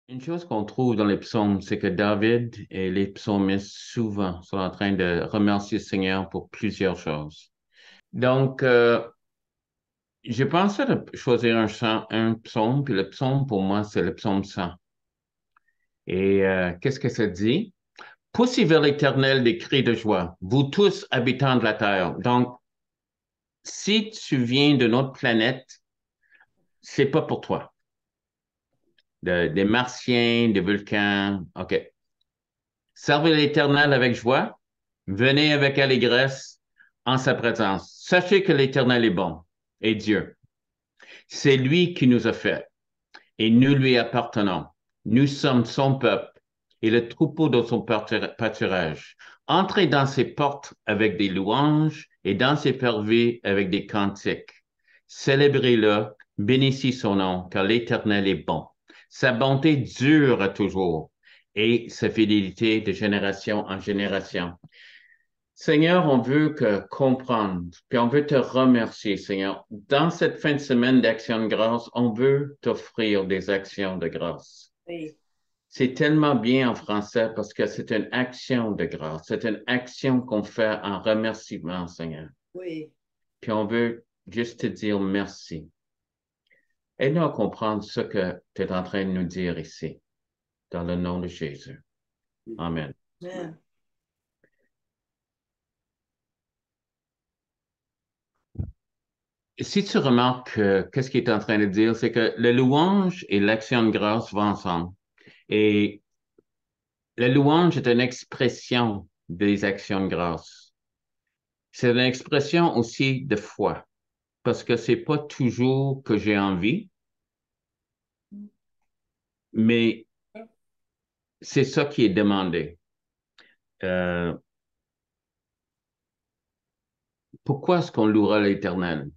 Une chose qu'on trouve dans les psaumes, c'est que David et les psaumistes souvent sont en train de remercier le Seigneur pour plusieurs choses. Donc, j'ai pensé de choisir un psaume, puis le psaume pour moi, c'est le psaume 100. Et qu'est-ce que ça dit? Poussez vers l'Éternel des cris de joie, vous tous habitants de la terre. Donc, si tu viens de notre planète, c'est pas pour toi. Des Martiens, des Vulcains, OK. Servez l'Éternel avec joie. Venez avec allégresse en sa présence. Sachez que l'Éternel est bon et Dieu. C'est lui qui nous a fait et nous lui appartenons. Nous sommes son peuple et le troupeau de son pâturage. Entrez dans ses portes avec des louanges et dans ses parvis avec des cantiques. Célébrez-le, bénissez son nom, car l'Éternel est bon. Sa bonté dure à toujours et sa fidélité de génération en génération. Seigneur, on veut comprendre, puis on veut te remercier, Seigneur. Dans cette fin de semaine d'action de grâce, on veut t'offrir des actions de grâce. Oui, C'est tellement bien en français parce que c'est une action de grâce. C'est une action qu'on fait en remerciement, Seigneur. oui. Puis on veut juste te dire merci. Aide-nous à comprendre ce que tu es en train de nous dire ici, dans le nom de Jésus. Amen. Amen. Si tu remarques, qu'est-ce qu'il est en train de dire, c'est que le louange et l'action de grâce vont ensemble. Et la louange est une expression des actions de grâce. C'est une expression aussi de foi, parce que c'est pas toujours que j'ai envie, mais c'est ça qui est demandé. Euh, Pourquoi est-ce qu'on louera l'Éternel?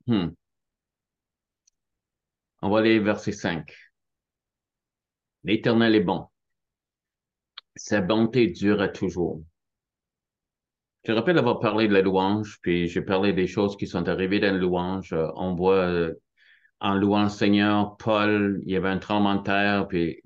Hmm. On va aller verset 5. L'Éternel est bon. Sa bonté dure à toujours. Je rappelle avoir parlé de la louange, puis j'ai parlé des choses qui sont arrivées dans la louange. On voit en louant le Seigneur, Paul, il y avait un tremblement de terre, puis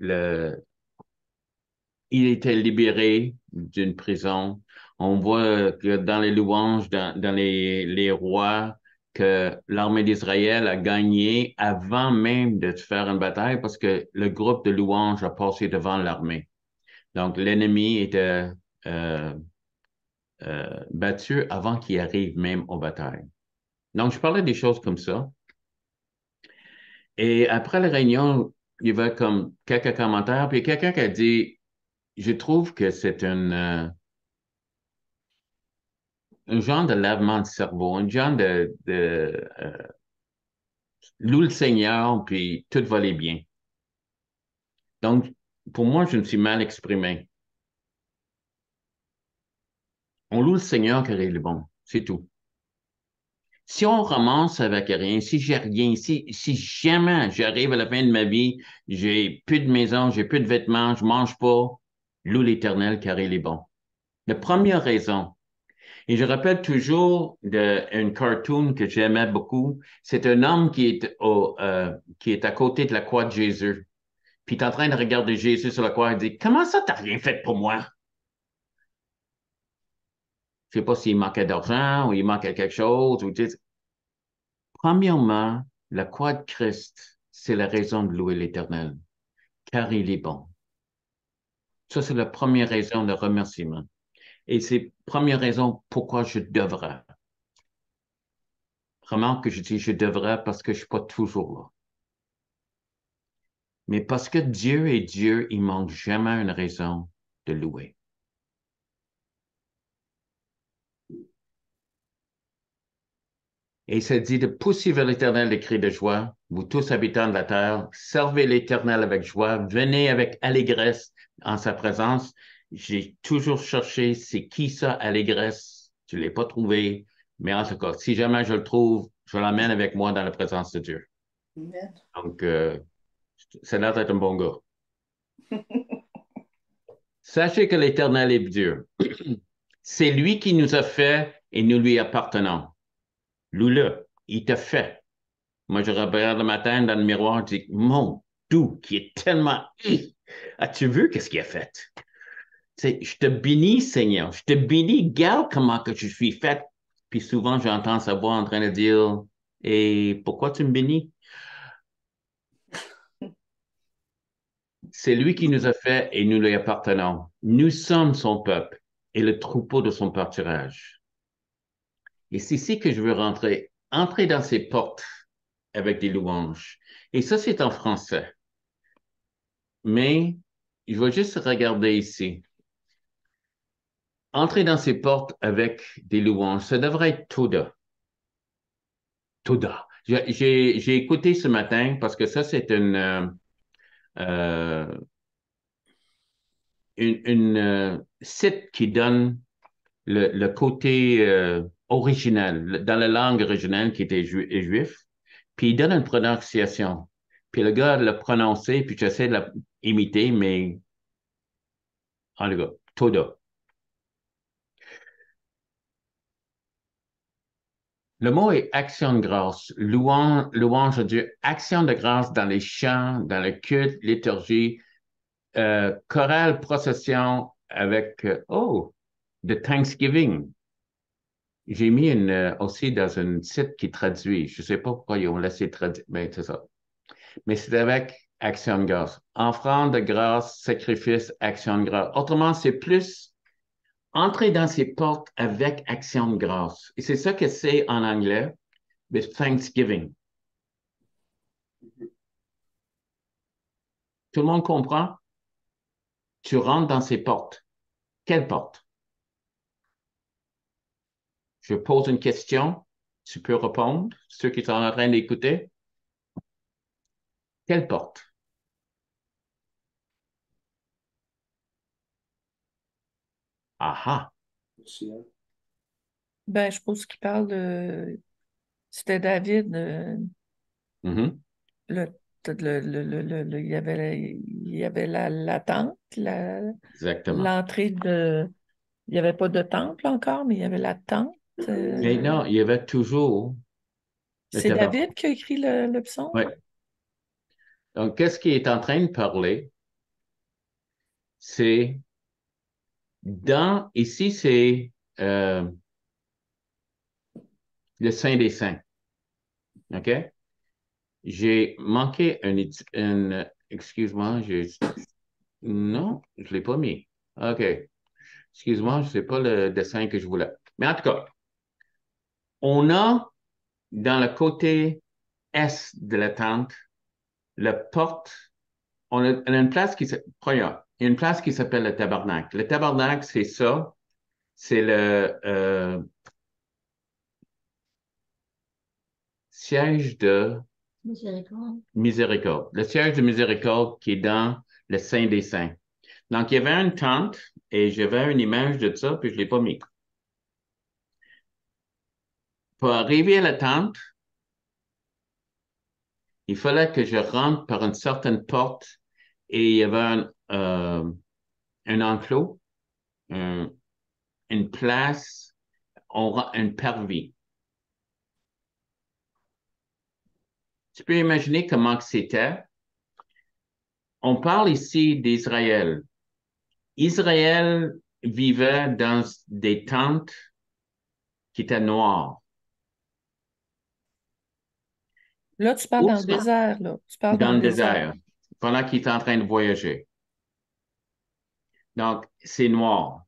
il était libéré d'une prison. On voit que dans les louanges, dans les rois, que l'armée d'Israël a gagné avant même de faire une bataille parce que le groupe de louanges a passé devant l'armée. Donc, l'ennemi était euh, battu avant qu'il arrive même aux batailles. Donc, je parlais des choses comme ça. Et après la réunion, il y avait comme quelques commentaires, puis quelqu'un qui a dit, je trouve que c'est un genre de lavement de cerveau, un genre de loue le Seigneur, puis tout va aller bien. Donc, pour moi, je me suis mal exprimé. On loue le Seigneur car il est bon, c'est tout. Si on ramasse avec rien, si j'ai rien, si jamais j'arrive à la fin de ma vie, j'ai plus de maison, j'ai plus de vêtements, je mange pas, loue l'Éternel car il est bon. La première raison, et je rappelle toujours d'une cartoon que j'aimais beaucoup, c'est un homme qui est à côté de la croix de Jésus. Puis il est en train de regarder Jésus sur la croix et dit, comment ça, t'as rien fait pour moi? Je sais pas s'il manquait d'argent ou il manquait quelque chose. Premièrement, la croix de Christ, c'est la raison de louer l'Éternel, car il est bon. Ça, c'est la première raison de remerciement. Et c'est la première raison pourquoi je devrais. Remarque que je dis je devrais parce que je suis pas toujours là. Mais parce que Dieu est Dieu, il manque jamais une raison de louer. Et ça dit de pousser vers l'Éternel des cris de joie, vous tous habitants de la terre, servez l'Éternel avec joie, venez avec allégresse en sa présence. J'ai toujours cherché, c'est qui ça, allégresse? Je ne l'ai pas trouvé, mais en tout cas, si jamais je le trouve, je l'amène avec moi dans la présence de Dieu. Amen. Donc, ça a l'air d'être un bon gars. Sachez que l'Éternel est Dieu. C'est lui qui nous a fait et nous lui appartenons. Loue-le, il t'a fait. Moi, je regarde le matin dans le miroir, je dis, mon doux, qui est tellement... As-tu vu qu'est-ce qu'il a fait? Je te bénis, Seigneur. Je te bénis. Regarde comment que je suis faite. Puis souvent, j'entends sa voix en train de dire, et pourquoi tu me bénis? C'est lui qui nous a fait et nous lui appartenons. Nous sommes son peuple et le troupeau de son pâturage. Et c'est ici que je veux rentrer. Entrer dans ses portes avec des louanges. Et ça, c'est en français. Mais je vais juste regarder ici. Entrer dans ses portes avec des louanges, ça devrait être Toda. Toda. J'ai écouté ce matin parce que ça, c'est euh, une site qui donne le côté original, dans la langue originale qui était juif, puis il donne une prononciation. Puis le gars l'a prononcé, puis j'essaie de l'imiter, mais en tout cas, Toda. Le mot est action de grâce, louange à Dieu, action de grâce dans les chants, dans le culte, liturgie, chorale, procession avec, de Thanksgiving. J'ai mis aussi dans un site qui traduit. Je ne sais pas pourquoi ils ont laissé traduire, mais c'est ça. Mais c'est avec action de grâce. Offrande de grâce, sacrifice, action de grâce. Autrement, c'est plus entrer dans ses portes avec action de grâce. Et c'est ça que c'est en anglais, with Thanksgiving. Tout le monde comprend? Tu rentres dans ses portes. Quelle porte? Je pose une question. Tu peux répondre, ceux qui sont en train d'écouter. Quelle porte? Aha. Ben, je pense qu'il parle de... C'était David, Mhm. le, il y avait la tente, Exactement. l'entrée de... Il n'y avait pas de temple encore, mais il y avait la tente. Mais non, il y avait toujours le C'est tabac. David qui a écrit le psaume? Oui. Donc, qu'est-ce qu'il est en train de parler? C'est ici, c'est le Saint des Saints. OK? J'ai manqué excuse-moi, non, je ne l'ai pas mis. OK. Excuse-moi, ce n'est pas le dessin que je voulais. Mais en tout cas, on a dans le côté est de la tente, la porte, on a une place qui s'appelle, il y a une place qui s'appelle le tabernacle. Le tabernacle, c'est ça, c'est le siège de miséricorde. Le siège de miséricorde qui est dans le Saint des Saints. Donc, il y avait une tente et j'avais une image de ça, puis je ne l'ai pas mis. Pour arriver à la tente, il fallait que je rentre par une certaine porte et il y avait un enclos, un- une place, un parvis. Tu peux imaginer comment que c'était. On parle ici d'Israël. Israël vivait dans des tentes qui étaient noires. Là, tu parles Où dans le ça? désert, là. Tu parles dans Dans le le désert. désert, pendant qu'il était en train de voyager. Donc, c'est noir.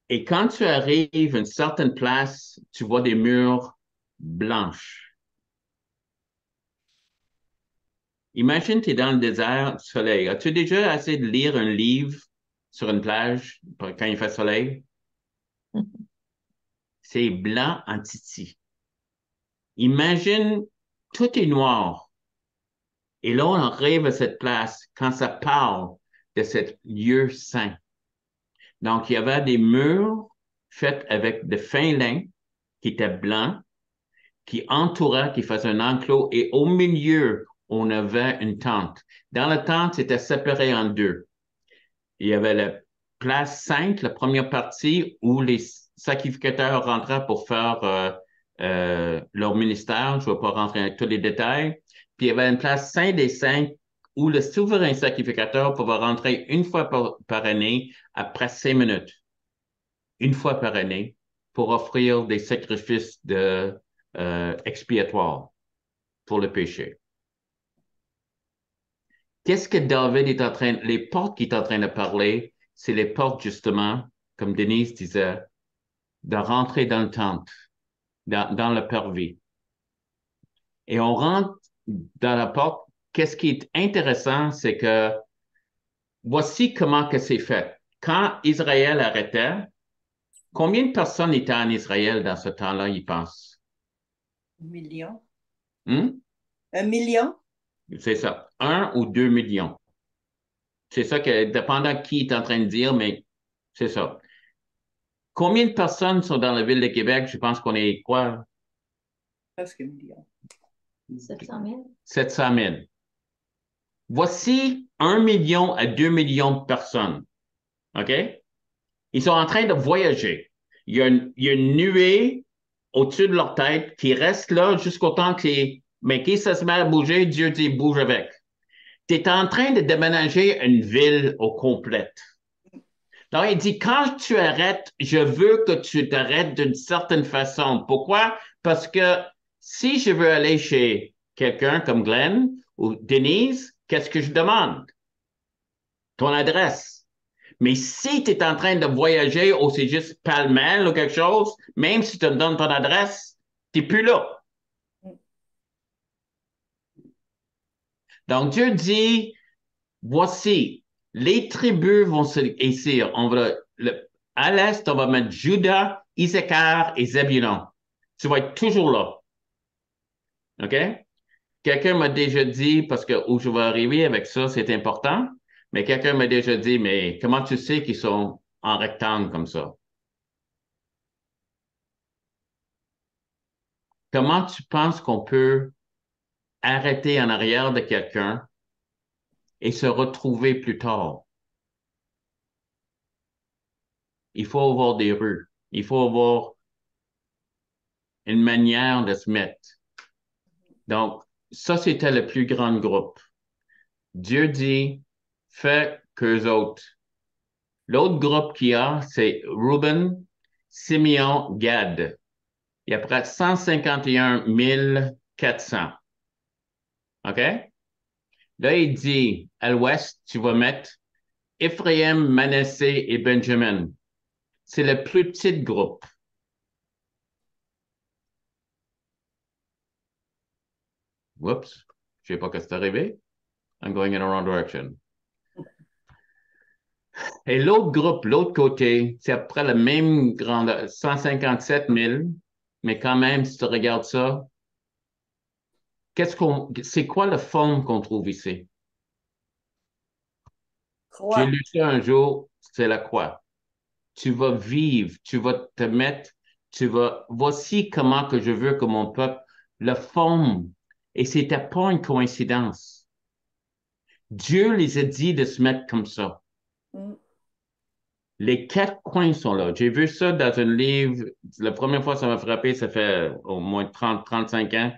Et quand tu arrives à une certaine place, tu vois des murs blanches. Imagine, tu es dans le désert, soleil. As-tu déjà essayé de lire un livre sur une plage quand il fait soleil? C'est blanc en titi. Imagine, tout est noir. Et là, on arrive à cette place quand ça parle de ce lieu saint. Donc, il y avait des murs faits avec de fin lin qui étaient blancs, qui entouraient, qui faisaient un enclos, et au milieu, on avait une tente. Dans la tente, c'était séparé en deux. Il y avait la place sainte, la première partie, où les sacrificateurs rentraient pour faire leur ministère. Je ne vais pas rentrer dans tous les détails. Puis il y avait une place Saint des Saints où le souverain sacrificateur pouvait rentrer une fois par année après 5 minutes, une fois par année, pour offrir des sacrifices expiatoires pour le péché. Qu'est-ce que David est en train, les portes qu'il est en train de parler, c'est les portes justement, comme Denise disait, de rentrer dans le temple, dans le parvis. Et on rentre dans la porte. Qu'est-ce qui est intéressant, c'est que voici comment que c'est fait. Quand Israël arrêtait, combien de personnes étaient en Israël dans ce temps-là, ils pensent? 1 million. Hmm? 1 million? C'est ça, 1 ou 2 millions. C'est ça que, dépendant qui est en train de dire, mais c'est ça. Combien de personnes sont dans la ville de Québec? Je pense qu'on est quoi? Presque 1 million. 700 000. 700 000. Voici 1 million à 2 millions de personnes. OK? Ils sont en train de voyager. Il y a une nuée au-dessus de leur tête qui reste là jusqu'au temps que mais qui ça se met à bouger, Dieu dit bouge avec. Tu es en train de déménager une ville au complète. Donc, il dit, quand tu arrêtes, je veux que tu t'arrêtes d'une certaine façon. Pourquoi? Parce que si je veux aller chez quelqu'un comme Glenn ou Denise, qu'est-ce que je demande? Ton adresse. Mais si tu es en train de voyager ou c'est juste pêle-mêle ou quelque chose, même si tu me donnes ton adresse, tu n'es plus là. Donc, Dieu dit, voici, les tribus vont se ici. À l'est, on va mettre Judas, Issachar et Zébulon. Tu vas être toujours là. OK? Quelqu'un m'a déjà dit, parce que où je vais arriver avec ça, c'est important, mais quelqu'un m'a déjà dit, mais comment tu sais qu'ils sont en rectangle comme ça? Comment tu penses qu'on peut arrêter en arrière de quelqu'un et se retrouver plus tard? Il faut avoir des rues. Il faut avoir une manière de se mettre. Donc, ça, c'était le plus grand groupe. Dieu dit, fais qu'eux autres. L'autre groupe qu'il y a, c'est Reuben, Simeon, Gad. Il y a près de 151 400. OK? Là, il dit, à l'ouest, tu vas mettre Ephraim, Manassé et Benjamin. C'est le plus petit groupe. Oups, je ne sais pas ce qui est arrivé. I'm going in the wrong direction. Et l'autre groupe, l'autre côté, c'est à peu près la même grandeur, 157 000, mais quand même, si tu regardes ça, c'est quoi la forme qu'on trouve ici? J'ai Croix. lu ça un jour, c'est la croix. Tu vas vivre, tu vas te mettre, voici comment que je veux que mon peuple le forme. Et c'était pas une coïncidence. Dieu les a dit de se mettre comme ça. Mm. Les 4 coins sont là. J'ai vu ça dans un livre. La première fois que ça m'a frappé, ça fait au moins 35 ans.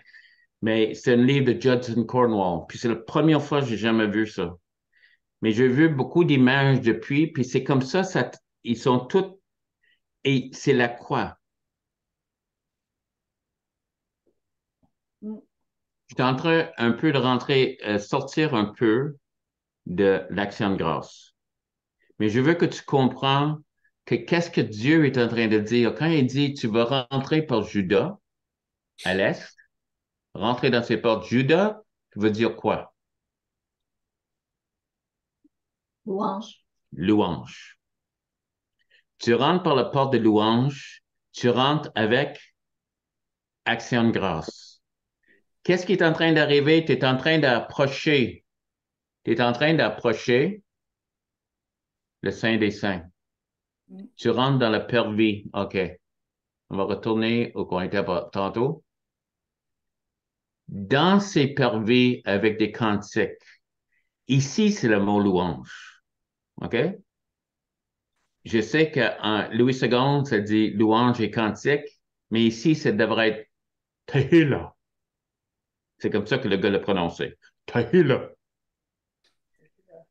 Mais c'est un livre de Judson Cornwall. Puis c'est la première fois que j'ai jamais vu ça. Mais j'ai vu beaucoup d'images depuis. Puis c'est comme ça, ils sont tous. Et c'est la croix. Mm. Je suis en train un peu de rentrer, sortir un peu de l'action de grâce. Mais je veux que tu comprends que qu'est-ce que Dieu est en train de dire. Quand il dit, tu vas rentrer par Judas, à l'est, rentrer dans ces portes. Judas veut dire quoi? Louange. Louange. Tu rentres par la porte de louange, tu rentres avec action de grâce. Qu'est-ce qui est en train d'arriver? Tu es en train d'approcher. Tu es en train d'approcher le Saint des Saints. Tu rentres dans le parvis. OK. On va retourner au qu'on était tantôt. Dans ces parvis avec des cantiques. Ici, c'est le mot louange. OK? Je sais que Louis II, ça dit louange et cantique, mais ici, ça devrait être Tehillah. C'est comme ça que le gars l'a prononcé. Tehillah.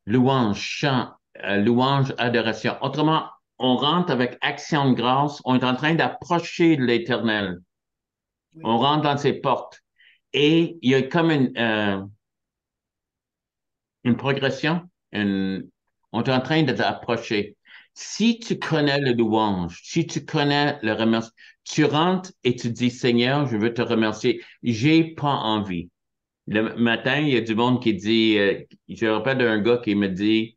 Louange, chant, louange, adoration. Autrement, on rentre avec action de grâce. On est en train d'approcher de l'Éternel. Oui. On rentre dans ses portes. Et il y a comme une progression. On est en train de t'approcher. Si tu connais le louange, si tu connais le remerciement, tu rentres et tu dis, Seigneur, je veux te remercier. J'ai pas envie. Le matin, il y a du monde qui dit, je me rappelle d'un gars qui me dit,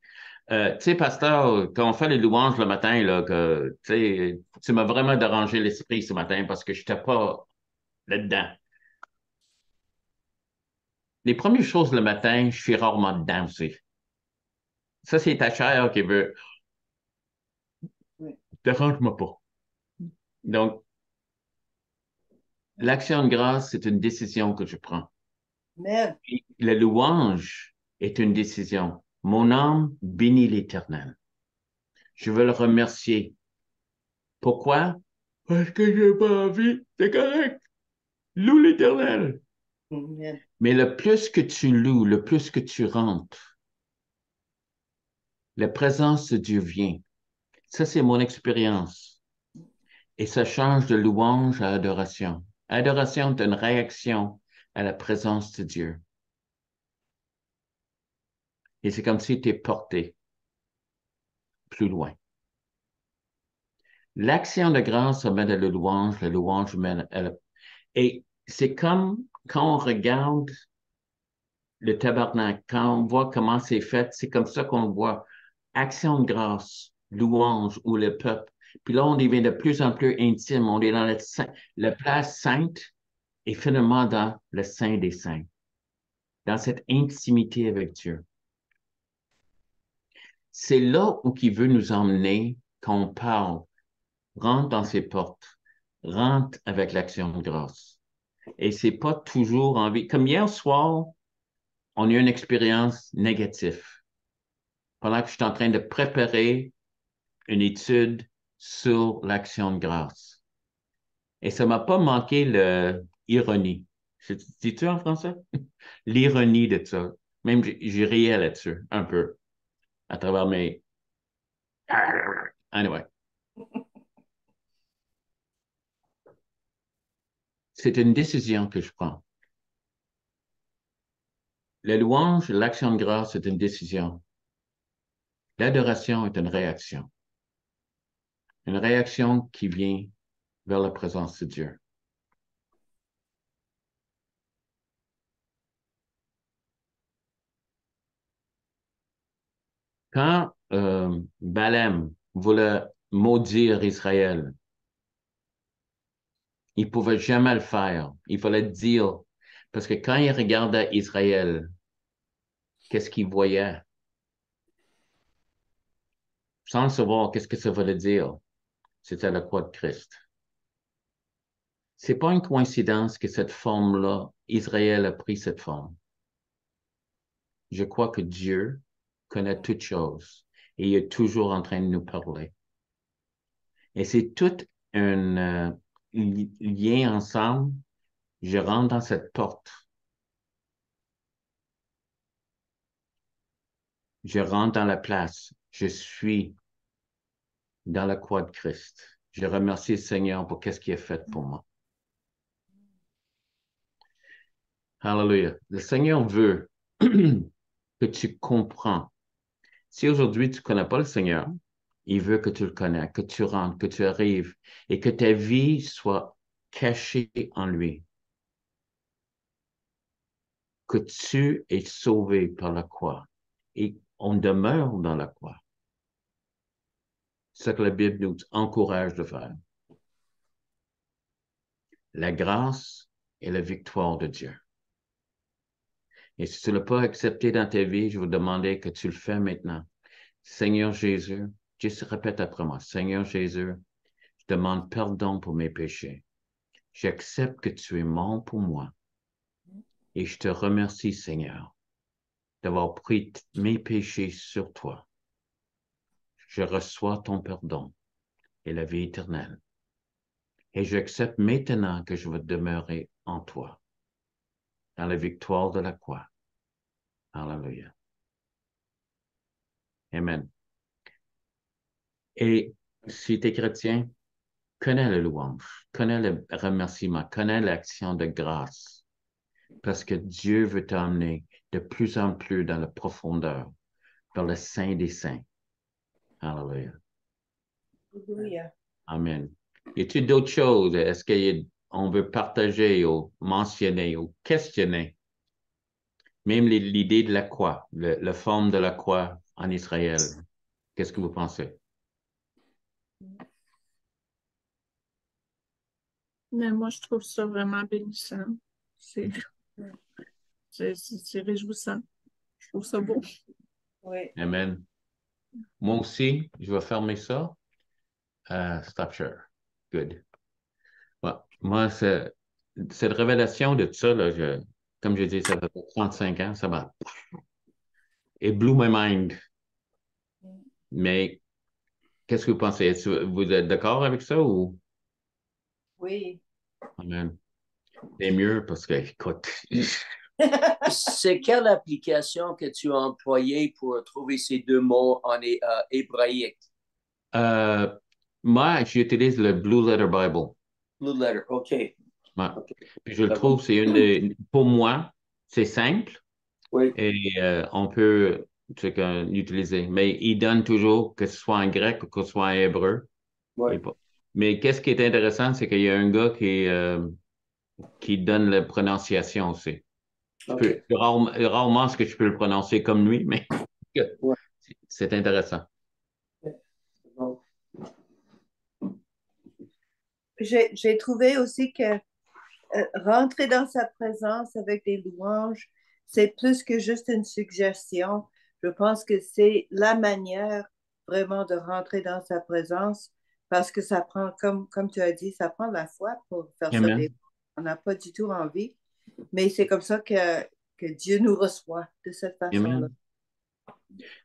tu sais, pasteur, quand on fait les louanges le matin, là, que, tu sais, tu m'as vraiment dérangé l'esprit ce matin parce que je n'étais pas là-dedans. Les premières choses le matin, je suis rarement dedans aussi. Ça, c'est ta chair qui veut. Oui. Dérange-moi pas. Donc, l'action de grâce, c'est une décision que je prends. Amen. Et la louange est une décision. Mon âme bénit l'Éternel. Je veux le remercier. Pourquoi? Parce que j'ai pas envie. C'est correct. Loue l'Éternel. Amen. Mais le plus que tu loues, le plus que tu rentres, la présence de Dieu vient. Ça, c'est mon expérience. Et ça change de louange à adoration. Adoration est une réaction à la présence de Dieu. Et c'est comme si tu es porté plus loin. L'action de grâce amène à la louange mène à la... Et c'est comme quand on regarde le tabernacle, quand on voit comment c'est fait, c'est comme ça qu'on voit action de grâce, louange ou le peuple. Puis là, on devient de plus en plus intime. On est dans la place sainte et finalement dans le Saint des Saints, dans cette intimité avec Dieu. C'est là où il veut nous emmener quand on parle. Rentre dans ses portes, rentre avec l'action de grâce. Et c'est pas toujours envie. Comme hier soir, on a eu une expérience négative. Pendant que je suis en train de préparer une étude sur l'action de grâce. Et ça m'a pas manqué l'ironie. Dis-tu en français? L'ironie de ça. Même j'ai riais là-dessus, un peu, à travers mes... Anyway. C'est une décision que je prends. La louange, l'action de grâce, c'est une décision. L'adoration est une réaction. Une réaction qui vient vers la présence de Dieu. Quand Balaam voulait maudire Israël, il ne pouvait jamais le faire. Il fallait dire, parce que quand il regardait Israël, qu'est-ce qu'il voyait? Sans savoir qu'est-ce que ça voulait dire, c'était la croix de Christ. C'est pas une coïncidence que cette forme-là, Israël a pris cette forme. Je crois que Dieu connaît toutes choses et il est toujours en train de nous parler. Et c'est tout un lien ensemble. Je rentre dans cette porte. Je rentre dans la place. Je suis dans la croix de Christ. Je remercie le Seigneur pour qu'est-ce qu'il a fait pour moi. Hallelujah. Le Seigneur veut que tu comprends. Si aujourd'hui tu ne connais pas le Seigneur, il veut que tu le connais, que tu rentres, que tu arrives et que ta vie soit cachée en lui. Que tu es sauvé par la croix et on demeure dans la croix. C'est ce que la Bible nous encourage de faire. La grâce et la victoire de Dieu. Et si tu ne l'as pas accepté dans ta vie, je vais demander que tu le fais maintenant. Seigneur Jésus, juste répète après moi. Seigneur Jésus, je demande pardon pour mes péchés. J'accepte que tu es mort pour moi. Et je te remercie, Seigneur, d'avoir pris mes péchés sur toi. Je reçois ton pardon et la vie éternelle. Et j'accepte maintenant que je vais demeurer en toi, dans la victoire de la croix. Alléluia. Amen. Et si tu es chrétien, connais le louange, connais le remerciement, connais l'action de grâce, parce que Dieu veut t'emmener de plus en plus dans la profondeur, dans le sein des saints. Alléluia. Alléluia. Amen. Y a-t-il d'autres choses? Est-ce qu'on veut partager ou mentionner ou questionner? Même l'idée de la croix, la forme de la croix en Israël. Qu'est-ce que vous pensez? Mais moi, je trouve ça vraiment bénissant. C'est c'est réjouissant. Je trouve ça beau. Oui. Amen. Moi aussi, je vais fermer ça. Stop share. Good. Ouais. Moi, cette révélation de ça, là, comme je dis, ça fait 35 ans, ça m'a... It blew my mind. Mais qu'est-ce que vous pensez? Vous êtes d'accord avec ça ou? Oui. Amen. C'est mieux parce que, écoute, C'est quelle application que tu as employée pour trouver ces deux mots en hébraïque? moi, j'utilise le Blue Letter Bible. Blue letter, OK. Ouais. OK. Puis je le trouve, c'est pour moi, c'est simple Oui, et on peut l'utiliser. Mais il donne toujours, que ce soit en grec ou que ce soit en hébreu. oui. Mais qu'est-ce qui est intéressant, c'est qu'il y a un gars qui donne la prononciation aussi. OK. Rarement est-ce que je peux le prononcer comme lui, mais Ouais. c'est intéressant. Bon. J'ai trouvé aussi que rentrer dans sa présence avec des louanges, c'est plus que juste une suggestion. Je pense que c'est la manière vraiment de rentrer dans sa présence parce que ça prend, comme tu as dit, ça prend de la foi pour faire ça. Amen. On n'a pas du tout envie, mais c'est comme ça que Dieu nous reçoit de cette façon-là. Amen.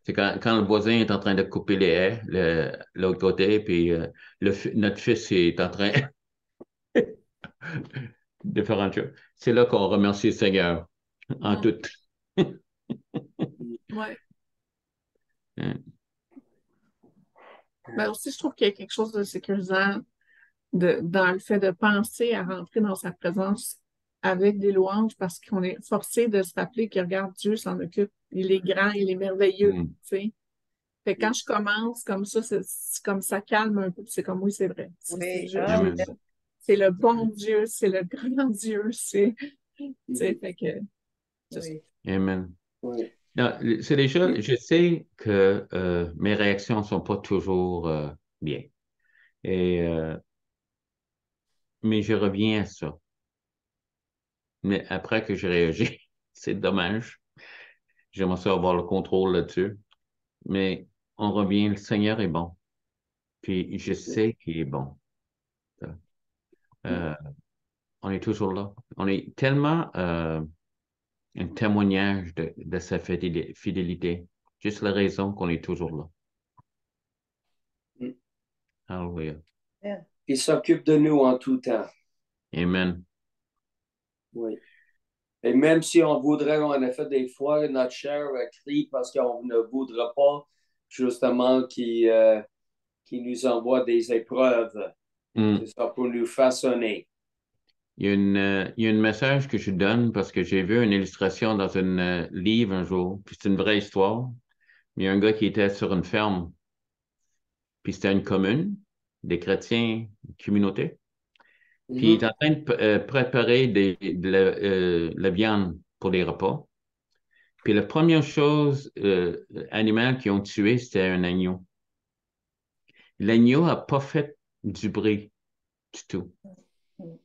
C'est quand le voisin est en train de couper les haies, l'autre côté, puis notre fils est en train de faire un chose. C'est là qu'on remercie le Seigneur en tout. Ouais. Hein. Mais aussi, je trouve qu'il y a quelque chose de sécurisant dans le fait de penser à rentrer dans sa présence avec des louanges parce qu'on est forcé de se rappeler que regarde, Dieu s'en occupe. Il est grand, il est merveilleux, Mm. tu sais. Fait que quand je commence comme ça, c'est comme ça calme un peu, puis c'est comme oui, c'est vrai. Oui, Amen. C'est le bon Dieu, c'est le grand Dieu, tu sais, fait que oui. Amen. Oui. Non, c'est déjà, je sais que mes réactions ne sont pas toujours bien. Mais je reviens à ça. Mais après que j'ai réagi, c'est dommage. J'aimerais ça avoir le contrôle là-dessus. Mais on revient, le Seigneur est bon. Puis je sais qu'il est bon. Euh, on est toujours là. On est tellement un témoignage de sa fidélité. Juste la raison qu'on est toujours là. Mm. Alléluia. Il s'occupe de nous en tout temps. Amen. Oui. Et même si on voudrait, en effet, des fois, notre chair crie parce qu'on ne voudrait pas justement qu'il nous envoie des épreuves. Mm. C'est ça pour nous façonner. Il y a un message que je donne parce que j'ai vu une illustration dans un livre un jour, puis c'est une vraie histoire. Il y a un gars qui était sur une ferme, puis c'était une commune, des chrétiens, une communauté. Puis il est en train de préparer la viande pour les repas. Puis la première chose animale qu'ils ont tué, c'était un agneau. L'agneau n'a pas fait du bruit du tout.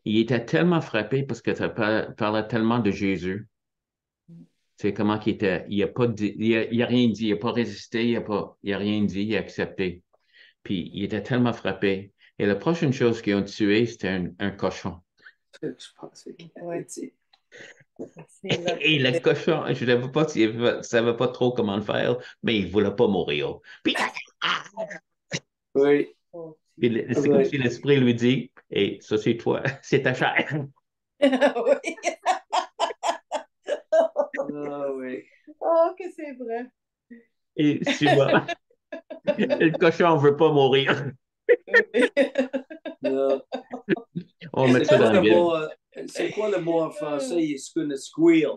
Il était tellement frappé parce que ça parlait tellement de Jésus. C'est comment qu'il était. Il a rien dit, il n'a pas résisté, il a rien dit, il a accepté. Puis il était tellement frappé. Et la prochaine chose qu'ils ont tué, c'était un cochon. Je pensais qu'il Ouais. avait dit. Et le cochon, je ne savais pas s'il ne savait pas trop comment le faire, mais il ne voulait pas mourir. Puis, Oui. Oh, c'est comme si l'esprit lui dit, hey, ça c'est toi, c'est ta chair. Oui. Ah oui. Oh, que c'est vrai. Et souvent, le cochon ne veut pas mourir. Non. On va mettre C'est ça quoi dans la le Bible. mot, c'est quoi le mot en français? Il est gonna squeal.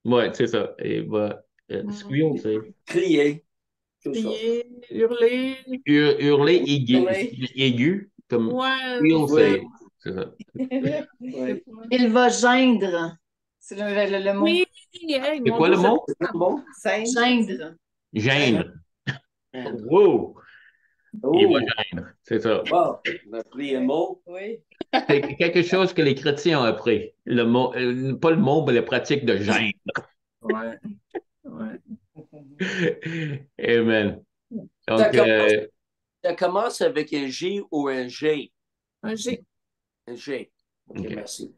Ouais, c'est ça. Et va squeal, c'est Crier. C'est ça. Crier, hurler. hurler aigu, Oui. aigu, comme Ouais, squeal, Oui. c'est ça. Oui. Il va geindre. C'est le mot. Oui, hey, C'est mon quoi Dieu, le mot? C'est quoi le mot? Geindre. Gêne. Wow! Il va Oh, gêner, c'est ça. wow. On a pris un mot. Oui. C'est quelque chose que les chrétiens ont appris. Le mot, pas le mot, mais la pratique de gêne. ouais, ouais. Amen. Ça Donc, commence, ça commence avec un J ou un G? Un G. Un G. OK, OK. merci.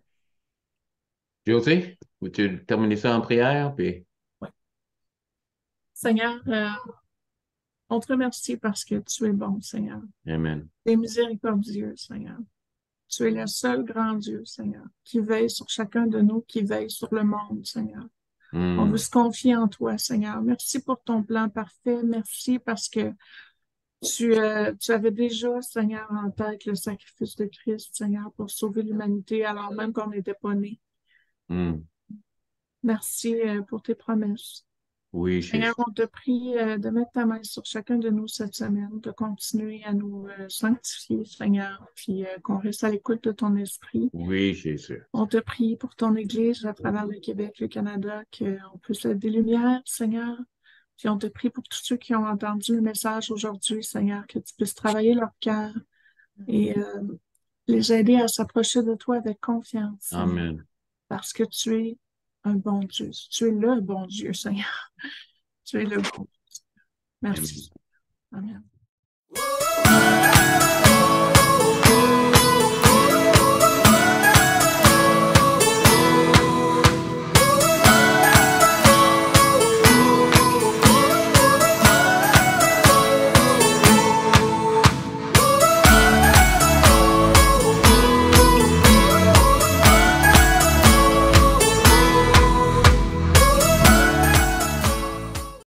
José, veux-tu terminer ça en prière? Puis... Seigneur, on te remercie parce que tu es bon, Seigneur. Amen. Tu es miséricordieux, Seigneur. Tu es le seul grand Dieu, Seigneur, qui veille sur chacun de nous, qui veille sur le monde, Seigneur. On veut se confier en toi, Seigneur. Merci pour ton plan parfait. Merci parce que tu avais déjà, Seigneur, en tête le sacrifice de Christ, Seigneur, pour sauver l'humanité alors même qu'on n'était pas né. Mm. Merci pour tes promesses. Oui, Seigneur, Jésus. on te prie de mettre ta main sur chacun de nous cette semaine, de continuer à nous sanctifier, Seigneur, puis qu'on reste à l'écoute de ton esprit. Oui, Jésus. On te prie pour ton Église à travers le Québec, le Canada, qu'on puisse être des lumières, Seigneur. Puis on te prie pour tous ceux qui ont entendu le message aujourd'hui, Seigneur, que tu puisses travailler leur cœur et les aider à s'approcher de toi avec confiance, Seigneur, Amen. parce que tu es un bon Dieu. Tu es le bon Dieu, Seigneur. Tu es le bon Dieu. Amen. Merci. Amen.